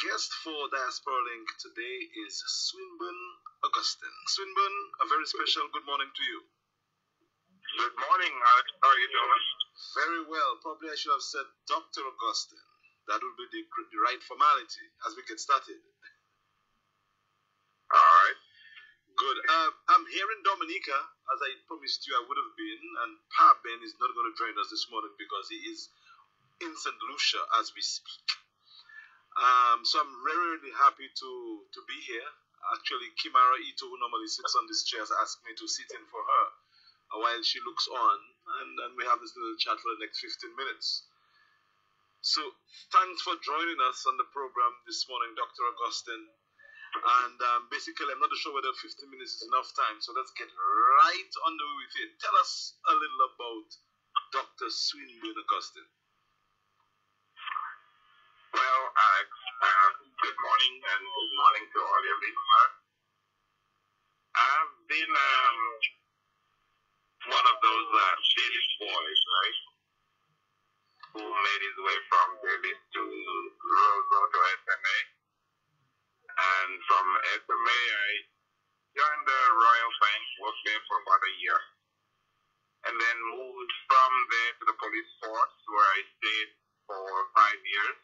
guest for Diaspora Link today is Swinburne Augustine. Swinburne, a very special good morning to you. Good morning, Alex. How are you doing? Very well. Probably I should have said Dr. Augustine. That would be the right formality as we get started. All right. Good. I'm here in Dominica, as I promised you I would have been, and Pa Ben is not going to join us this morning because he is in St. Lucia as we speak. So I'm really happy to be here. Actually, Kimara Ito, who normally sits on this chair, has asked me to sit in for her while she looks on, and then we have this little chat for the next 15 minutes. So thanks for joining us on the program this morning, Dr. Augustine. And basically, I'm not sure whether 15 minutes is enough time, so let's get right on the way with it. Tell us a little about Dr. Swinburne Augustine. Well, Alex, good morning and good morning to all your listeners. I've been one of those Davis boys, right, who made his way from Davis to Roosevelt to SMA. And from SMA, I joined the Royal Bank, worked there for about a year, and then moved from there to the police force, where I stayed for 5 years.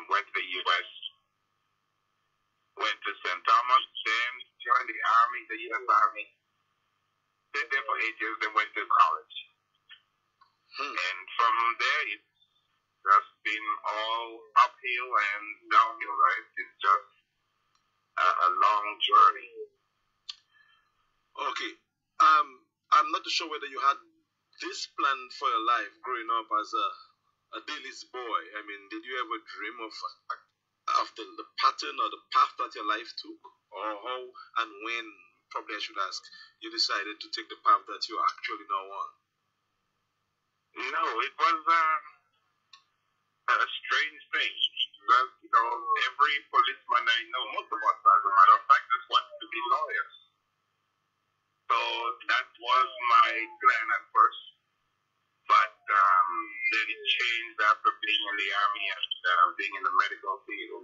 Went to the U.S., went to St. Thomas, then joined the Army, the U.S. Army. Stayed there for 8 years, then went to college. And from there, it's just been all uphill and downhill, right? It's just a long journey. Okay. I'm not sure whether you had this plan for your life growing up as a Dalis boy. I mean, did you ever dream of the pattern or the path that your life took? Or how and when, probably I should ask, you decided to take the path that you actually now on? No, it was a strange thing. But, every policeman I know, most of us, as a matter of fact, just wanted to be lawyers. So that was my plan at first. But then it changed after being in the Army and being in the medical field.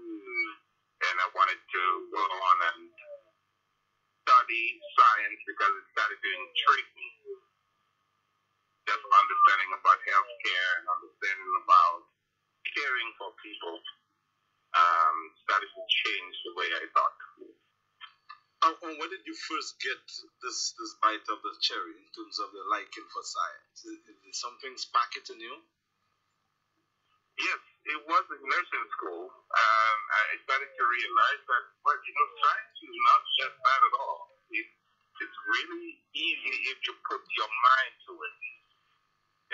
And I wanted to go on and study science because it started to intrigue me. Just understanding about healthcare and understanding about caring for people started to change the way I thought. And when did you first get this bite of the cherry in terms of the liking for science? Did something spark it in you? Yes, it was in nursing school. I started to realize that, science is not just that at all. It's really easy if you put your mind to it.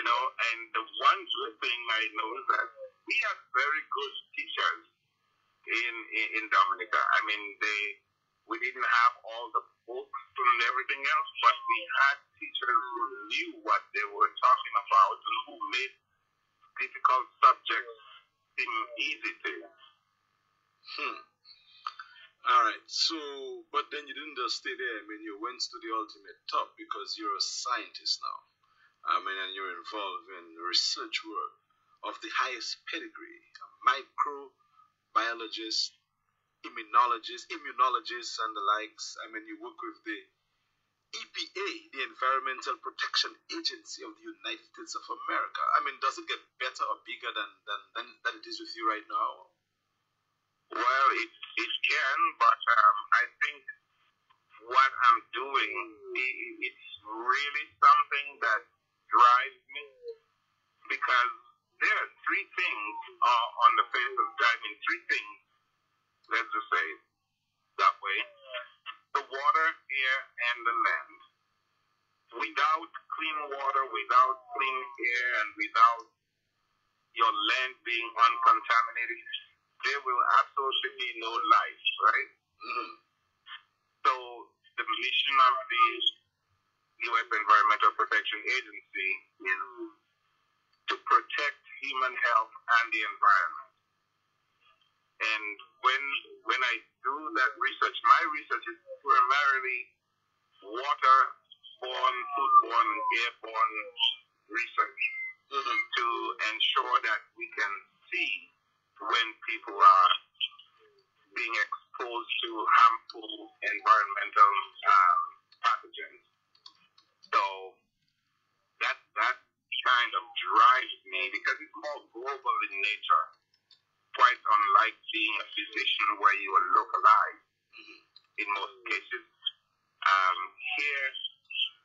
And the one good thing I know is that we have very good teachers in Dominica. I mean, we didn't have all the books and everything else, but we had teachers who knew what they were talking about and who made difficult subjects seem easy to them. All right. So, but then you didn't just stay there. I mean, you went to the ultimate top because you're a scientist now. I mean, and you're involved in research work of the highest pedigree, a microbiologist, immunologist, and the likes. I mean, you work with the E.P.A, the Environmental Protection Agency of the United States of America. I mean, does it get better or bigger than it is with you right now? Well, it can, but I think what I'm doing, it's really something that drives me, because there are three things on the face of time, three things, let's just say it that way: the water, air, and the land. Without clean water, without clean air, and without your land being uncontaminated, there will absolutely be no life, right? So the mission of the U.S. Environmental Protection Agency is to protect human health and the environment. And when I do that research, my research is primarily waterborne, foodborne, and airborne research. to ensure that we can see when people are being exposed to harmful environmental pathogens. So that kind of drives me because it's more global in nature, quite unlike being a physician where you are localized in most cases. Here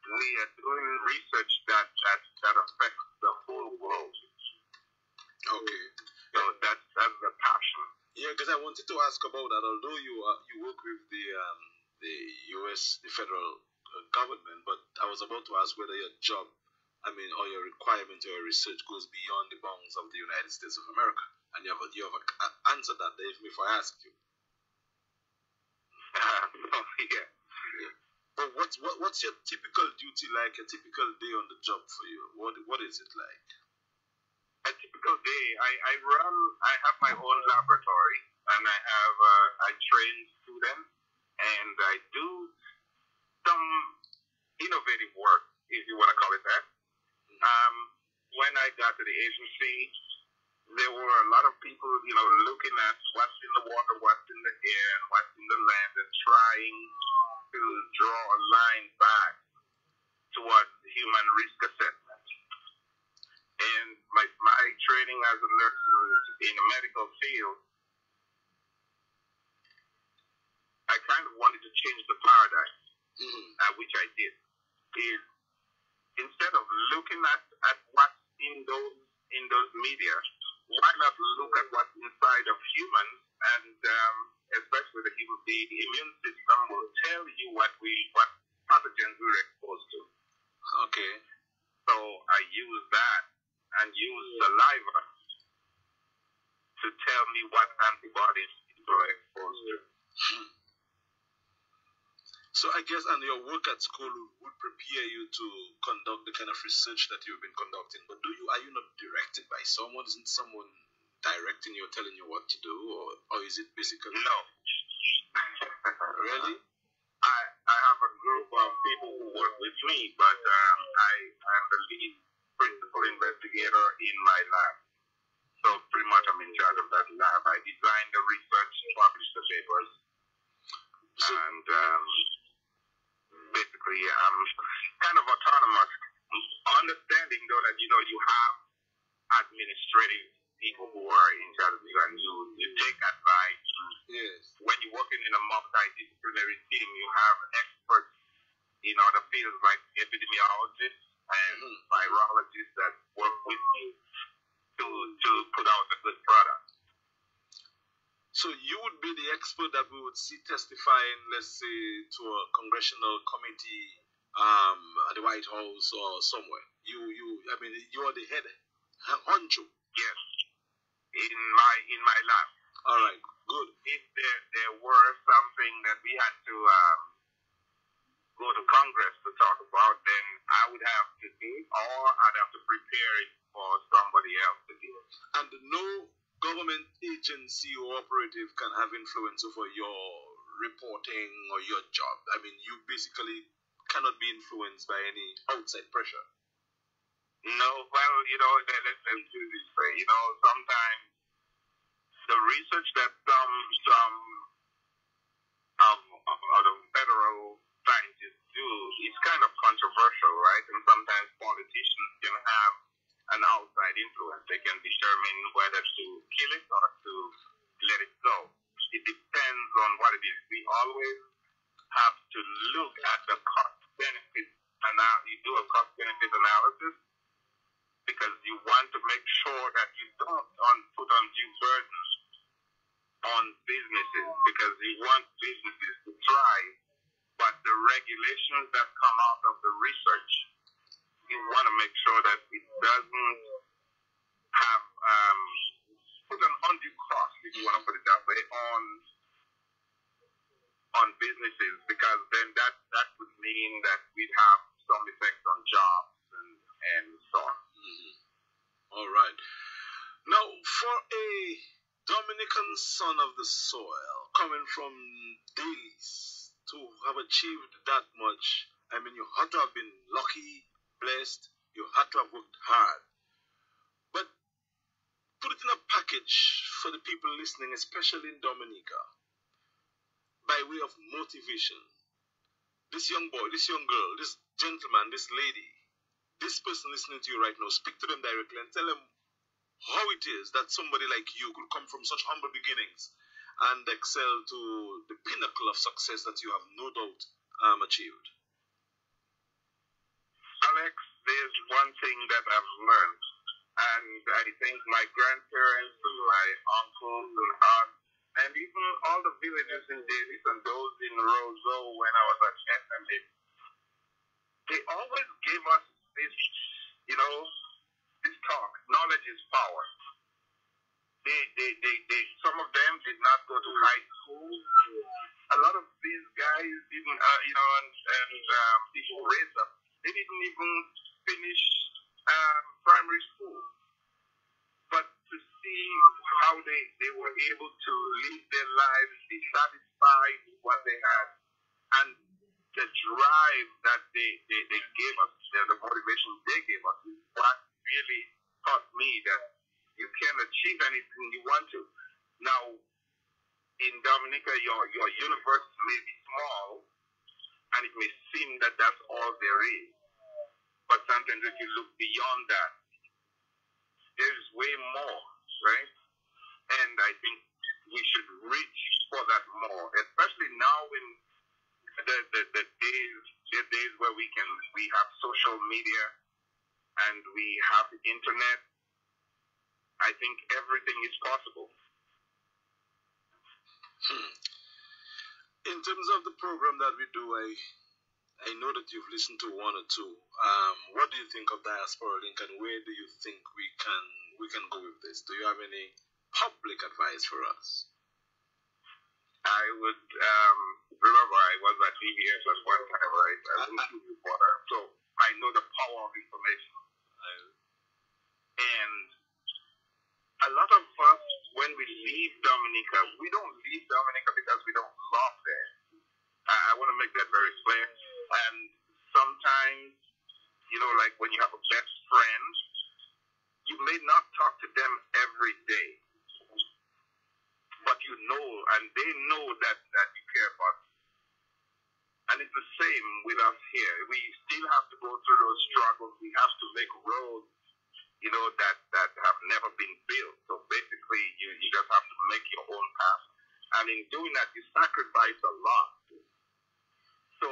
we are doing research that affects the whole world. Okay. So that's the passion. Yeah, because I wanted to ask about that. Although you work with the U.S. the federal government, but I was about to ask whether your job, or your requirement or your research goes beyond the bounds of the United States of America, and you have answered that before I asked you. Yeah. But what's your typical duty like? A typical day on the job for you? What is it like? A typical day, I have my own laboratory, and I train students, and I do some innovative work, if you want to call it that. When I got to the agency, there were a lot of people, looking at what's in the water, what's in the air, and what's in the land, and trying to draw a line back towards human risk assessment. And my training as a nurse in the medical field, I kind of wanted to change the paradigm, which I did. Is instead of looking at what's in those media, why not look at what's inside of humans, and especially the immune system will tell you what pathogens we're exposed to. Okay. So I use that and use saliva to tell me what antibodies people are exposed to. So I guess, and your work at school would prepare you to conduct the kind of research that you've been conducting. But are you not directed by someone? Isn't someone directing you or telling you what to do, or is it basically? No. Really? I have a group of people who work with me, but I am the lead principal investigator in my lab. So pretty much I'm in charge of that lab. I design the research, publish the papers, and basically I'm kind of autonomous. Understanding though that you have administrative people who are in charge of you, and you take advice. Yes. When you're working in a multidisciplinary team, you have experts in other fields like epidemiologists and virologists that work with me to put out a good product. So you would be the expert that we would see testifying, let's say, to a congressional committee at the White House or somewhere. You are the head honcho. Yes, in my lab. All right, good. If there were something that we had to go to Congress to talk about, then I would have to do it, or I'd have to prepare it for somebody else to do it. And no government agency or operative can have influence over your reporting or your job. You basically cannot be influenced by any outside pressure. No, well, let's do this way. Sometimes the research that some of the federal scientists do is kind of controversial, right? And sometimes politicians can have an outside influence. They can determine whether to kill it or to let it go. It depends on what it is. We always have to look at the cost-benefit, and now you do a cost-benefit analysis, because you want to make sure that you don't put undue burdens on businesses, because you want businesses to thrive, but the regulations that come out of the research, you want to make sure that it doesn't have put an undue cost, if you want to put it that way, on businesses, because then that would mean that we'd have some effect on jobs and so on. All right. Now, for a Dominican son of the soil, coming from days to have achieved that much, you had to have been lucky, blessed, you had to have worked hard. put it in a package for the people listening, especially in Dominica, by way of motivation. This young boy, this young girl, this gentleman, this lady, this person listening to you right now, speak to them directly and tell them how it is that somebody like you could come from such humble beginnings and excel to the pinnacle of success that you have no doubt achieved. Alex, there's one thing that I've learned, and I think my grandparents and my uncles and aunts, and even all the villagers in Davis and those in Roseau when I was at SMA, they always gave us this, this talk. Knowledge is power. Some of them did not go to high school. A lot of these guys didn't, and people raised them. They didn't even finish primary school. But to see how they were able to live their lives, be satisfied with what they had, and the drive that they gave us, the motivation they gave us, is what really taught me that you can achieve anything you want to. Now, in Dominica, your universe may be small, and it may seem that that's all there is. But sometimes if you look beyond that, there's way more, right? And I think we should reach for that more, especially now in the days where we have social media and we have the internet. I think everything is possible. In terms of the program that we do, I know that you've listened to one or two. What do you think of Diaspora Link, and where do you think we can go with this? Do you have any public advice for us? I would remember I was at D.B.S. at one time, right? As an interview reporter, so I know the power of information. And a lot of us, when we leave Dominica, we don't leave Dominica because we don't love there. I want to make that very clear. And sometimes, like when you have a best friend, you may not talk to them every day, but and they know that you care about them. And it's the same with us here. We still have to go through those struggles. We have to make roads, that have never been built. So basically, you just have to make your own path. And in doing that, you sacrifice a lot. So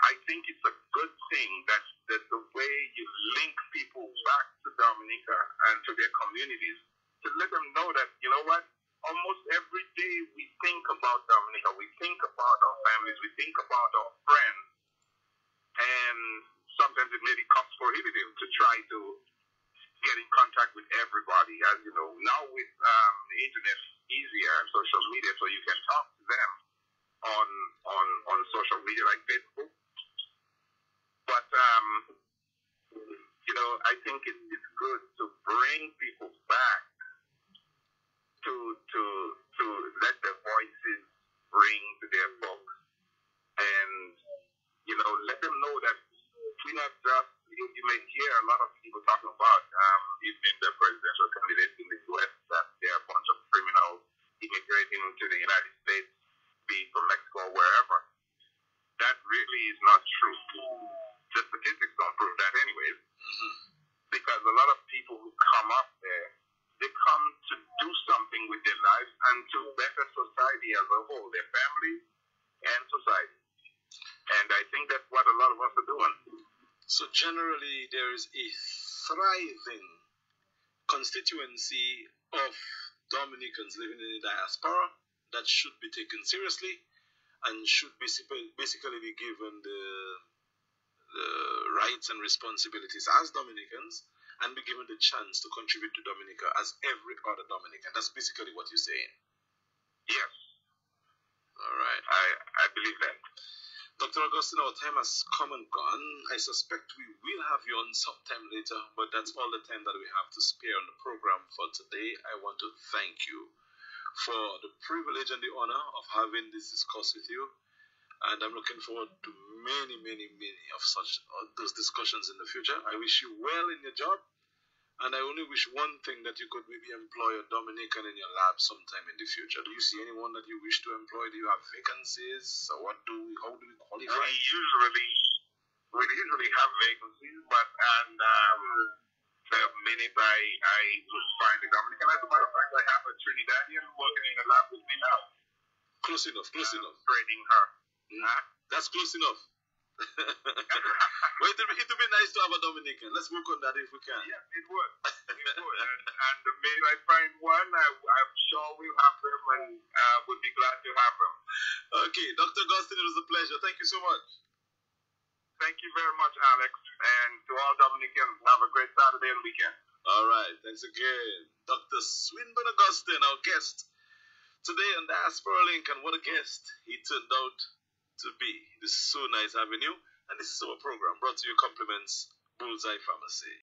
I think it's a good thing that the way you link people back to Dominica and to their communities, to let them know that, you know what, almost every day we think about Dominica, we think about our families, we think about our friends, and sometimes it may be cost prohibitive to try to get in contact with everybody. As you know, now with the internet, it's easier, social media, so you can talk to them on social media like Facebook. But I think it's good to bring people back to let their voices ring to their folks, and let them know that we're not just. You may hear a lot of people talking about even the presidential candidates in the U.S. that they're a bunch of criminals immigrating into the United States, be it from Mexico or wherever. That really is not true. The statistics don't prove that anyways. Because a lot of people who come up there, they come to do something with their lives and to better society as a whole, their families and society. And I think that's what a lot of us are doing. So generally, there is a thriving constituency of Dominicans living in the diaspora that should be taken seriously and should basically be given the rights and responsibilities as Dominicans, and be given the chance to contribute to Dominica as every other Dominican. That's basically what you're saying. Yes. All right. I believe that. Dr. Augustine, our time has come and gone. I suspect we will have you on sometime later, but that's all the time that we have to spare on the program for today. I want to thank you for the privilege and the honor of having this discourse with you. And I'm looking forward to many of those discussions in the future. I wish you well in your job, And I only wish one thing, that you could maybe employ a Dominican in your lab sometime in the future. Do you see anyone that you wish to employ? Do you have vacancies? So how do we qualify? We usually have vacancies, but the minute I would find a Dominican, as a matter of fact, I have a Trinidadian working in the lab with me now. Close enough. Trading her. That's close enough. Well, it would be nice to have a Dominican. Let's work on that if we can. Yeah, it would. And the minute I find one, I'm sure we'll have them, and would be glad to have them. Okay, Dr. Augustine, it was a pleasure. Thank you so much. Thank you very much, Alex. And to all Dominicans, have a great Saturday and weekend. All right, thanks again. Dr. Swinburne Augustine, our guest today on Diaspora Link, and what a guest he turned out to be. This is so nice having you, and this is our program brought to you compliments Bullseye Pharmacy.